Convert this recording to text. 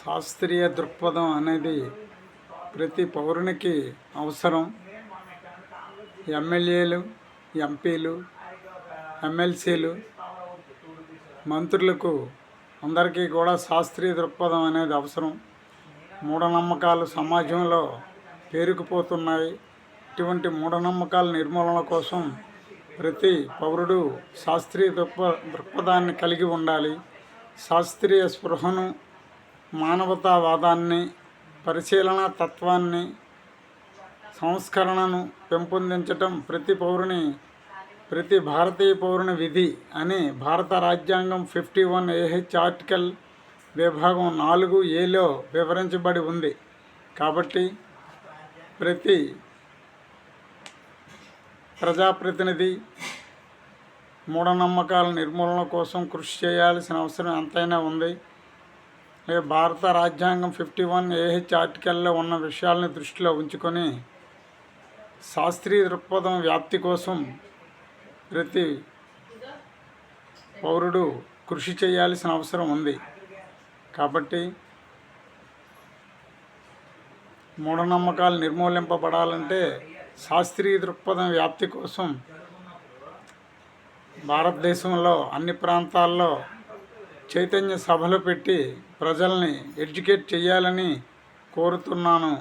శాస్త్రీయ దృక్పథం అనేది ప్రతి పౌరునికి అవసరం. ఎమ్మెల్యేలు, ఎంపీలు, ఎమ్మెల్సీలు, మంత్రులకు అందరికీ కూడా శాస్త్రీయ దృక్పథం అనేది అవసరం. మూఢనమ్మకాలు సమాజంలో పేరుకుపోతున్నాయి. ఇటువంటి మూఢనమ్మకాల నిర్మూలన కోసం ప్రతి పౌరుడు శాస్త్రీయ దృక్పథాన్ని కలిగి ఉండాలి. శాస్త్రీయ స్పృహను, మానవతావాదాన్ని, పరిశీలన తత్వాన్ని, సంస్కరణను పెంపొందించటం ప్రతి భారతీయ పౌరుని విధి అని భారత రాజ్యాంగం 51AH ఆర్టికల్ విభాగం 4Aలో వివరించబడి ఉంది. కాబట్టి ప్రతి ప్రజాప్రతినిధి మూఢనమ్మకాల నిర్మూలన కోసం కృషి చేయాల్సిన అవసరం ఎంతైనా ఉంది. భారత రాజ్యాంగం 51AH ఆర్టికల్లో ఉన్న విషయాలను దృష్టిలో ఉంచుకొని శాస్త్రీయ దృక్పథం వ్యాప్తి కోసం ప్రతి పౌరుడు కృషి చేయాల్సిన అవసరం ఉంది. కాబట్టి మూఢనమ్మకాలు నిర్మూలింపబడాలంటే శాస్త్రీయ దృక్పథం వ్యాప్తి కోసం భారతదేశంలో అన్ని ప్రాంతాల్లో చైతన్య సభలు పెట్టి ప్రజల్ని ఎడ్యుకేట్ చేయాలని కోరుతున్నాను.